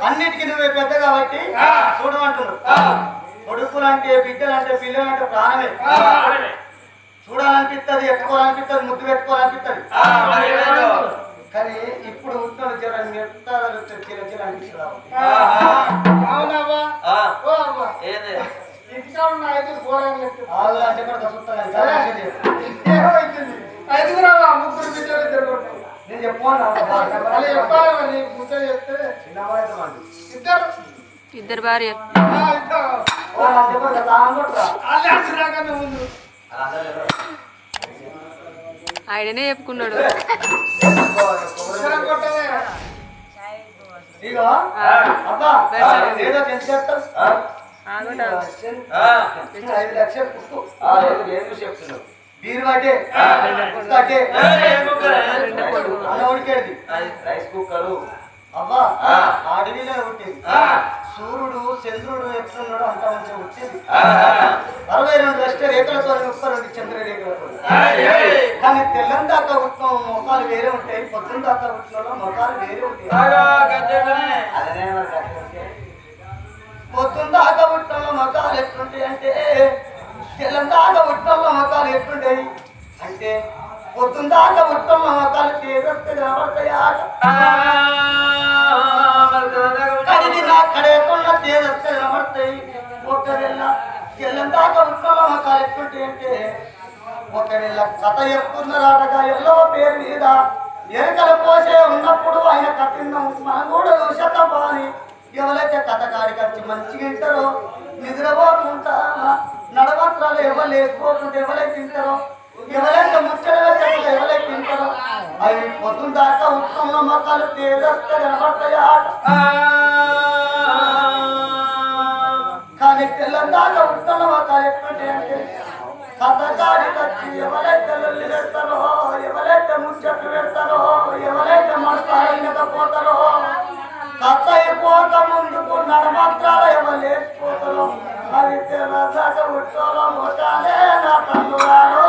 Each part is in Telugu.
అన్నిటికీ నువ్వే పెద్ద కాబట్టి చూడమంటున్నావు. కొడుకులంటే బిడ్డలంటే పిల్లలంటే ప్రాణమే. చూడాలనిపిస్తుంది, ఎత్తుకోవాలనిపిస్తుంది, ముద్దు పెట్టుకోవాలనిపిస్తుంది. కానీ ఇప్పుడు ఉంటుంది ముగ్గురు బిడ్డలు నేను ఇద్దరు భార్య ఆయననే చెప్పుకున్నాడు. రైస్ కుక్కరు అవ్వా అడవిలో ఉంటుంది. సూర్యుడు చంద్రుడు ఎట్లున్నాడు అంత మంచిగా వచ్చింది 62 లక్ష రేఖలతో 32 చంద్ర రేఖలతో కానీ తెల్లం దాకా ఉట్టిన మొఖాలు వేరే ఉంటాయి పొద్దున్న దాకా ఉట్టిన మొఖాలు వేరే ఉంటాయి పొద్దున్న దాకా ఉట్టిన మొఖాలు ఎట్లుంటాయి అంటే తెల్లం దాకా ఉట్టిన మొఖాలు ఎట్లుంటాయి అంటే పొద్దున్న దాకా ఉట్టిన మొఖాలు తేజస్సు కనబడతాయా అక్కడేకున్న తేజస్సు కనబడతాయి ఒకవేళ తెల్లం దాకా ఉట్టిన మొఖాలు ఎట్లుంటాయి అంటే ఒకవేళ కథ చెప్తున్నారాటగా ఎల్లో పేరు మీద ఎరకలు పోసే ఉన్నప్పుడు ఆయన కథిందాం మనం కూడా శతపాని ఎవరైతే కథ కాడికి వచ్చి మంచిగా వింటారో నిద్రపోకుండా నడవత్రాలు ఎవరు లేకపోతుంటే ఎవరైతే తింటారో ఎవరైతే ముచ్చటగా చెప్పలు ఎవరైతే తింటారో అవి పొద్దున్న దాకా ఉత్తమ మొక్కలు తేజస్సు కనబడతాయా కానీ తెల్లం దాకా ఉత్తమ మొక్కలు ఎట్లుంటే అంటే కథకాడి కచ్చి ఎవరైతే లొల్లి పెడతారో ఎవరైతే ముచ్చట్లు పెడతారో ఎవరైతే మనసారపోతారో కథ అయిపోక ముందుకు నడమాత్రాలు ఎవరు లేకపోతారో అది తెల్లదాక ఉట్టాలో మొట్టాలే నా తల్లుగారు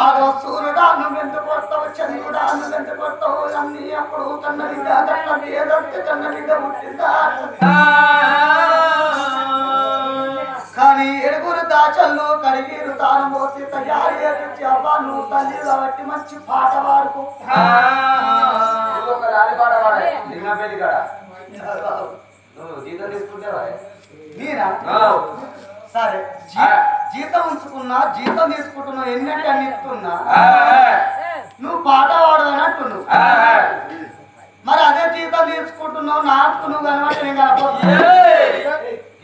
అదో సూర్యుడా నువ్వెంత కొడతావు చంద్రుడా నువ్వెంత కొడతావు అన్ని అప్పుడు కన్నడిగా కన్నది ఏదంటే కన్నడిగా పుట్టిందా కానీ ఎడుగురు దాచల్లో కడిగిరు తాను మోసి తయారు చేసి అబ్బా నువ్వు తల్లి కాబట్టి మంచి పాట పాడుకో మీరా సరే జీతం ఉంచుకున్నా జీతం తీసుకుంటున్నావు ఎన్నంటే అన్ని ఇస్తున్నా నువ్వు పాట పాడదని అంటున్నావు మరి అదే జీతం తీసుకుంటున్నావు నాకు నువ్వు కనబట్టి నేను కనపడుతున్నా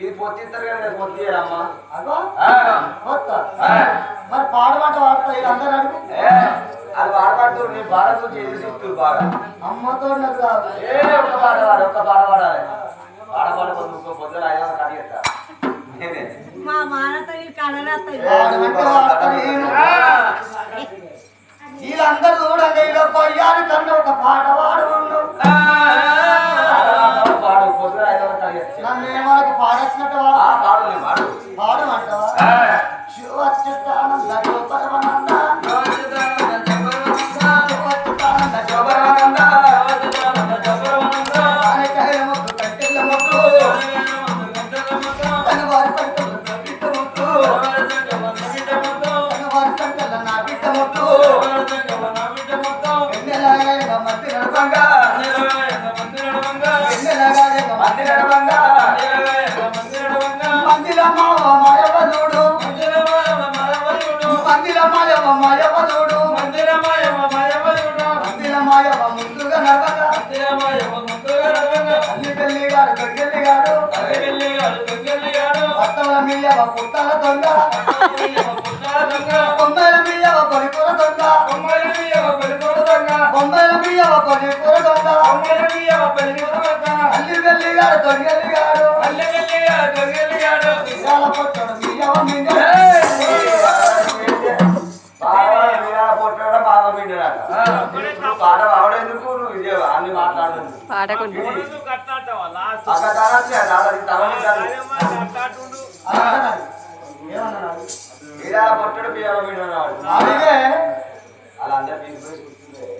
ఇది పొత్తిస్తారు కదా పొత్తియరమ్మా అగో మరి పాడమాట వాడతా అందరూ అడుగు అది వాడబడుతూ నీ బాధతో చేసి బాగా అమ్మతో నాకు రాదు ఒక్క పాట వాడు ఒక్క పాట పాడాలి పాడబడుతుంది ఇంకో పొద్దున 500 కడిగేస్తా నేనే మా మానతల్లి కడనత్త వీళ్ళందరూ చూడండి ఇలా కొయ్యాలి కన్నా ఒక పాట పాడు పాడు పొద్దున 500 కడిగేస్తా నన్ను ఏమనకు పాడొచ్చినట్టు పాడు పాడు పాడమంటావా శివచ్యుతానంద గోపరమానంద పుట్టాల దొంగ బొమ్మల బియ్యవ పొలికూర దొంగ బొమ్మల బియ్యవ పొలికూర దొంగ అల్లి వెళ్ళిగాడు దొంగలిగాడు ఇవాళ పొట్టడు బియ్యవ మింగ పొట్టడం బాగా పిండిరాక పాట ఆవిడెందుకు నువ్వు ఇదే అన్ని మాట్లాడుతుంది పొట్టడు బియ్యం పిండినాడు అలా అందరూ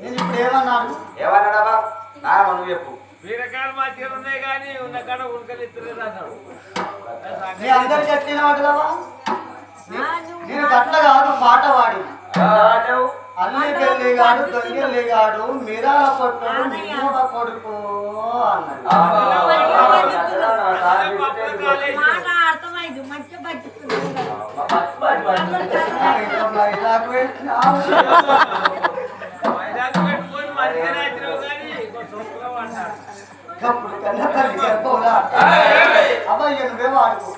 నేను ఇప్పుడు ఏమన్నాను ఏమన్నాడబ్బా నా నువ్వు చెప్పు బీరకాయలు మా తీరు ఉన్నాయి కానీ ఉన్న కాడ ఉడకలు ఇద్దరు అన్నాడు నీ అందరికి ఎత్తిన వాటిదవా నేను గట్ల కాదు పాట వాడి అల్లి పెళ్లిగాడు దొంగలిగాడు మీరాల కొట్టడు నిమ్మూడ కొడుకు అన్నాడు మాట అర్థమైంది మంచిగా బతుకుతుంది వైజాగ్ పెట్టుకొని మంచిగా రాత్రి కానీ సొంతలో అంటాడు అబ్బాయి నువ్వేమో ఆడుకో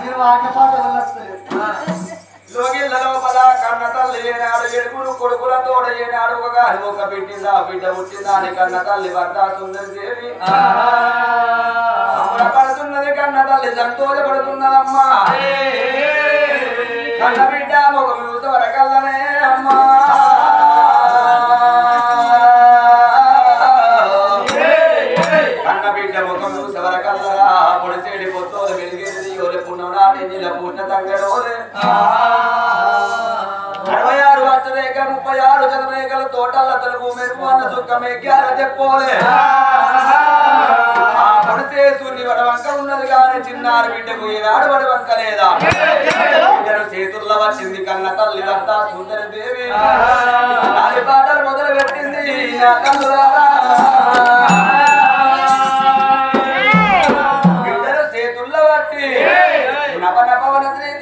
నేను వాడిన పాట వల్ల వస్తలేదు లోగిళ్ళలో పద కన్న తల్లి ఏనాడు ఎడుగురు కొడుకుల తోడ ఏనాడు ఒక బిడ్డిందా బిడ్డ పుట్టిందా అని కన్న తల్లి వద్ద సుందరదేవి పడుతున్నది కన్న తల్లి సంతోషపడుతున్నదమ్మా కన్న బిడ్డ ఒక మూత వరకల్లనే అమ్మా బిడ్డ ముఖం చూసవర కల్లరా పొడిసేడి పొత్తోలు వెలిగేది ఓలే పున్ననాటి నీళ్ళ పూర్ణ తంగడోలే 66 వచ్చరేక 36 చదరేకల తోటల తలుపు మెరుపు అన్న సుఖమే గ్యార తెప్పోలే పొడిసే సూర్ని వడవంక ఉన్నది కానీ చిన్నారి బిడ్డకు ఈనాడు వడవంక లేదా బిడ్డను చేతుల్లో వచ్చింది కన్న తల్లి అంతా సుందరి దేవి నాలుగు పాటలు మొదలు పెట్టింది బిడ్డను చేతుల్లో పట్టి నవ నవన శ్రీ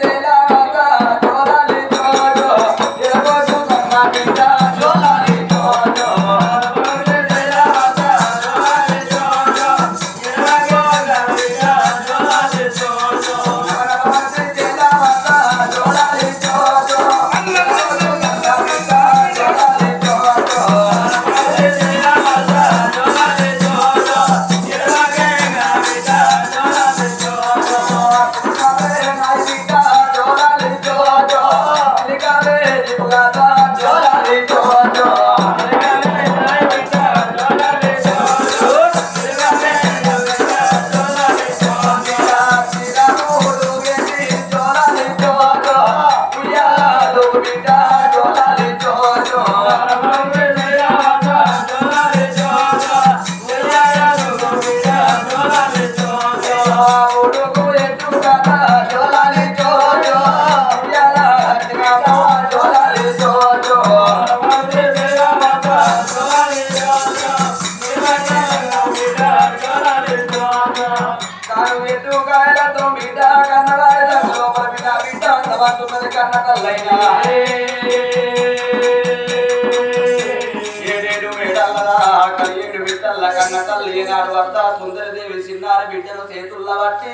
ఈనాడు వద్ద సుందరదేవి చిన్నారి బిడ్డను చేతుల్లో పట్టి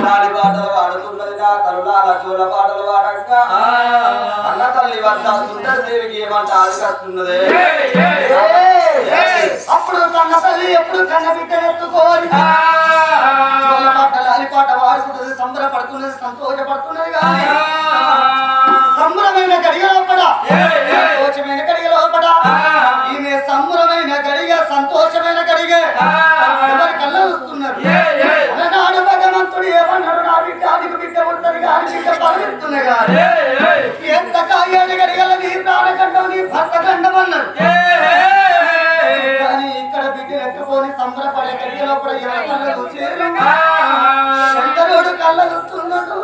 నాడి పాటలు వాడుతున్నది నా తరుణాల చూల పాటలు వాడక అన్న తల్లి వద్ద సుందరదేవికి ఏమంట ఆదికస్తున్నదే అప్పుడు కన్న తల్లి ఎప్పుడు కన్న బిడ్డను ఎత్తుకోని పాటలు అలిపాట వాడుకుంటుంది సంబరపడుతున్నది సంతోషపడుతున్నది కానీ సంబరమైన గడియ లోపల సంతోషమైన గడియ లోపల ఈమె సంబరమైన గడియ సంతోషమైన గడియ ఎవరి కళ్ళ వస్తున్నారు అలనాడు భగవంతుడు ఏమన్నాడు నా బిడ్డ అదికి బిడ్డ ఉంటుంది కానీ బిడ్డ పరువెత్తున్నా కానీ ఎంత కాయాడి గడిగల నీ ప్రాణఖండం నీ భర్త ఖండం అన్నాడు కానీ ఇక్కడ బిడ్డను ఎత్తుకొని సంబరపడే గడియ లోపల ఎవరి కళ్ళ చేరు శంకరుడు కళ్ళ వస్తున్నాడు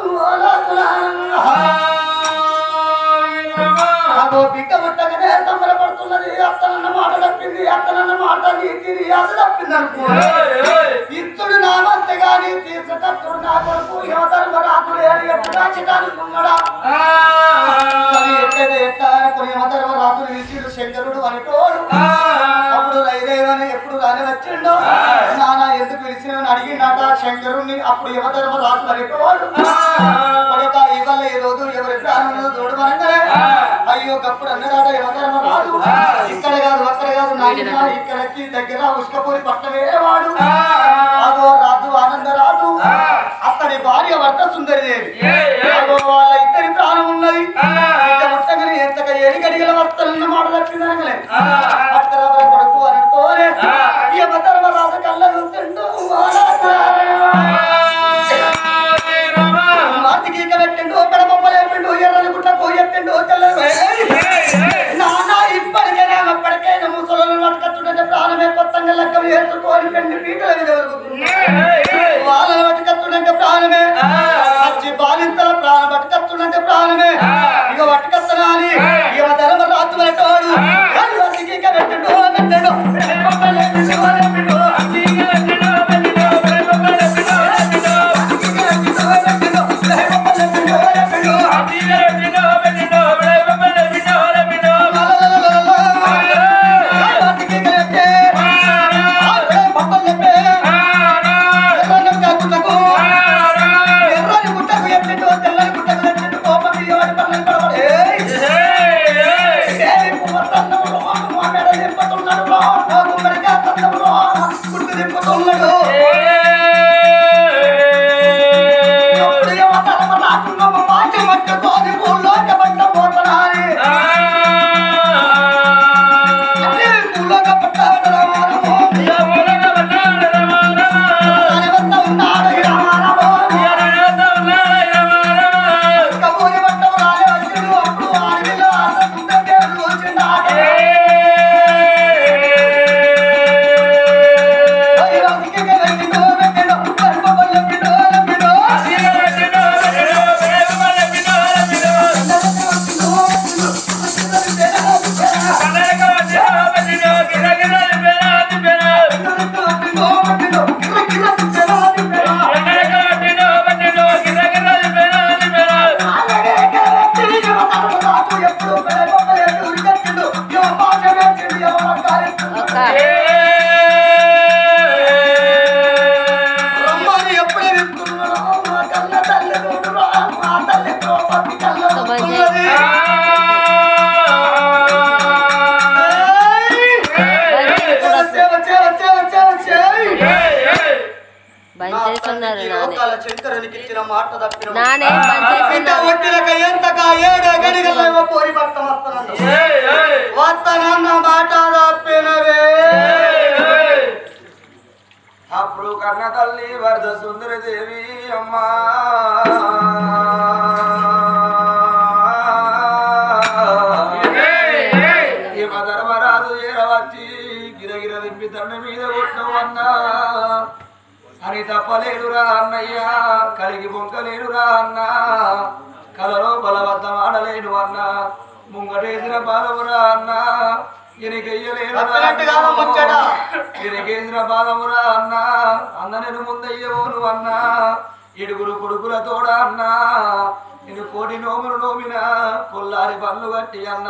అదో బిడ్డ ముట్టగానే సంబరపడుతున్నది అత్తనన్న మాట తప్పింది అత్తనన్న మాట నీతిని అది తప్పింది అనుకో ఇత్తుడు నా వంత గాని తీర్చకత్తుడు నా కొడుకు యమధర్మరాజుడే అని ఎప్పుడు రాజధానుకున్నాడా ఎట్లదే ఎట్లా అనుకుని యమధర్మరాజుని విసిడు శంకరుడు అనుకోడు అప్పుడు రైదేవని ఎప్పుడు రాని వచ్చిండో నానా ఎందుకు పిలిచినవని అడిగినాట శంకరుణ్ణి అప్పుడు యమధర్మరాజు అనుకోడు కొడుక ఇవాళ ఈ రోజు ఎవరి ప్రాణంలో చూడమనగానే అయ్యో గప్పుడు అన్నదాట యమధర్మరాజు ఇక్కడ కాదు అక్కడ కాదు నాయన ఇక్కడికి దగ్గర ఉష్కపూరి పట్టమే వాడు అదో రాజు ఆనందరాజు అతని భార్య వర్త సుందరిదేవి అదో వాళ్ళ ఇద్దరి ప్రాణం ఉన్నది ముట్టగని ఎంతగా ఏడి గడిగల వర్తలన్న మాట తప్పిందనగలే అక్కడ కొడుకు అనుకోలే యమధర్మరాజు కళ్ళ చూస్తుండు మాతికి పెట్టిండు పెడబొమ్మలేపిండు ఎర్రని గుట్టకు ఎత్తిండు నానా ఇప్పటికైనా అప్పటికైనా ముసలు పట్టుకత్తుంటే ప్రాణమే కొత్తగా లెక్క వేసుకొని పెండి పీటల మీద వాళ్ళని పట్టుకత్తుంటే ప్రాణమే వచ్చి బాలింతల ప్రాణం పట్టుకత్తుంటే ప్రాణమే ఇక పట్టుకత్తనాలి ఇక ధర్మరాజు మనటోడు పెట్టిండు పూలోక పట్టాడు ఈ లోకాల శంకరునికి ఇచ్చిన మాట తప్పిన నానే బిడ్డ ఒట్టిలక ఎంతగా ఏడే గడిగలేవో పోరి భక్తం వస్తానన్న మాట తప్పినవే. అప్పుడు కన్న తల్లి వరద సుందరి దేవి అమ్మా ధర్మరాజు ఏరవచ్చి గిరగిర దింపి తండ్రి మీద కొట్టవన్నా అని తప్పలేదురా అన్నయ్య కలిగి బొంకలేనురా అన్న కలలో బలవద్దం ఆడలేను అన్న ముంగటేసిన బాధమురా అన్న ఎనికేసిన బాధమురా అన్న అన్న నేను ముందయ్యవోను అన్న ఎడుగురు కొడుకుల తోడ అన్న నేను కోటి నోములు నోమిన కొల్లారి పనులు కట్టి అన్న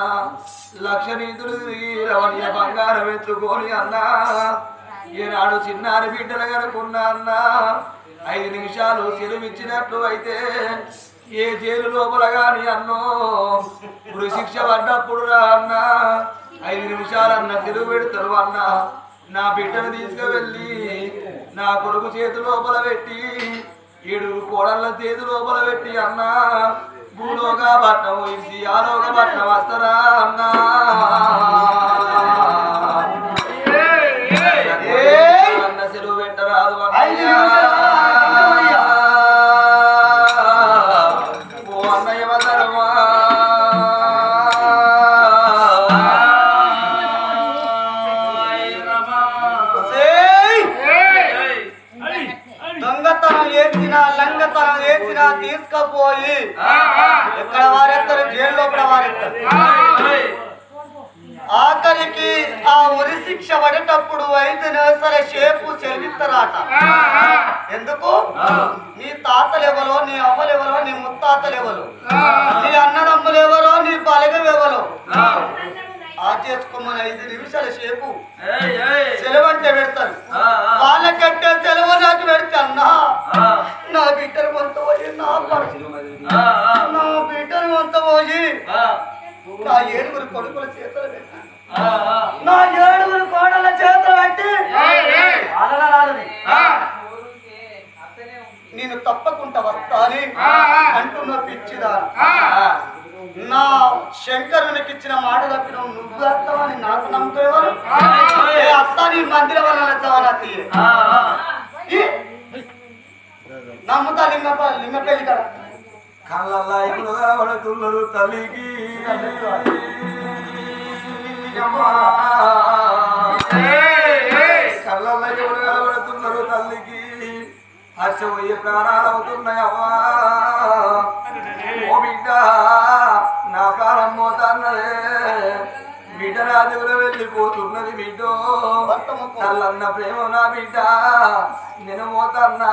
లక్ష నీతులు తిరిగి రవణీయ బంగారం ఎత్తుకొని అన్న ఈనాడు చిన్నారి బిడ్డలు కనుకున్నా అన్న 5 నిమిషాలు సెలవిచ్చినట్లు అయితే ఏ జైలు లోపల గాని అన్నో గురి శిక్ష పడ్డప్పుడు రా అన్న 5 నిమిషాలన్న సెలవు పెడతారు అన్న నా బిడ్డను తీసుకువెళ్ళి నా కొడుకు చేతి లోపల పెట్టి 7 కోడళ్ళ చేతి లోపల పెట్టి అన్న భూలోగా పట్నం ఇసి ఆలోగా పట్నం వస్తారా అన్నా సెలవు పెట్టరాదు అన్నయ్య వదరమా దొంగతనం ఏడ్చినా లంగతనం ఏడ్చినా తీసుకుపోయి ఎక్కడ వారెత్తారు జైలు లోపల వారెత్తారు. ఆఖరికి ఆ ఉరి శిక్ష పడేటప్పుడు 5 నిమిషాల షేపు చెల్లిస్తారట. ఎందుకు? నీ తాతలెవరో నీ అవ్వలెవరో నీ ముత్తాతలెవరో నీ అన్నదమ్ములెవరో నీ బలగవెవరో చేసుకోమని 5 నిమిషాల సేపు సెలవు అంటే పెడతారు. వాళ్ళకంటే సెలవు నాకు పెడితే అన్నా నా బిడ్డను కొంత పోయి నా బిడ్డను కొంత పోయి నా 7 కొడుకుల చేతులు పెట్టి నా 7 కోడల చేతులు పెట్టి నేను తప్పకుండా వస్తాని అంటున్న పిచ్చిదా. నా శంకరునికి ఇచ్చిన మాట తప్పిన నువ్వు వస్తావని నాకు నమ్మకం. అత్త నీ మందిరం వల్ల నచ్చవనతి నమ్ముతా లింగ పెళ్లి కదా కళ్ళల్లా ఇప్పుడు కనబడుతున్నారు తల్లికి కళ్ళల్లా ఇప్పుడు కనబడుతున్నారు తల్లికి హర్షపోయే ప్రాణాలు అవుతున్నాయమ్మా. ఓ బిడ్డ నా ప్రాణం పోతాన్నదే బిడ్డ నా దగ్గర వెళ్ళిపోతున్నది బిడ్డో తల్లన్న ప్రేమ నా బిడ్డ నేను పోతన్నా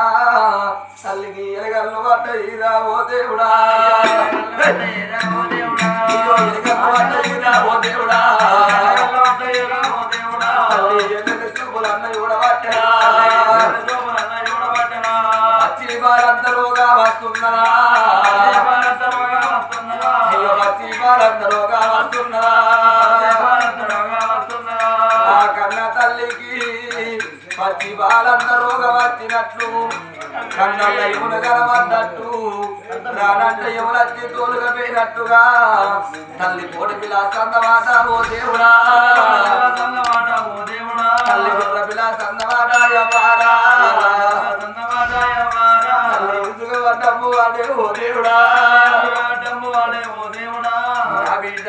తల్లికి ఎలగల్లు పడ్డయిరా ఓ దేవుడా ఎలగల్లు పడ్డయిరా ఓ దేవుడా చూపులన్న చూడబట్టరా పచ్చి వారందరూగా వస్తున్నారా పచ్చి వారందరూగా వస్తున్నారా ఆ కన్న తల్లికి పచ్చి వాళ్ళందరూగా వచ్చినట్లు కన్నల్ల యమున కనబడ్డట్టు రానంట యములచ్చి తోలుగా పోయినట్టుగా తల్లి కోడి పిలాసన్నమాట ఓ దేవుడా తల్లి గుర్ర పిలాసన్నమాట యమారా తల్లి ఇసుగా డబ్బు వాడే ఓ దేవుడా నా బిడ్డ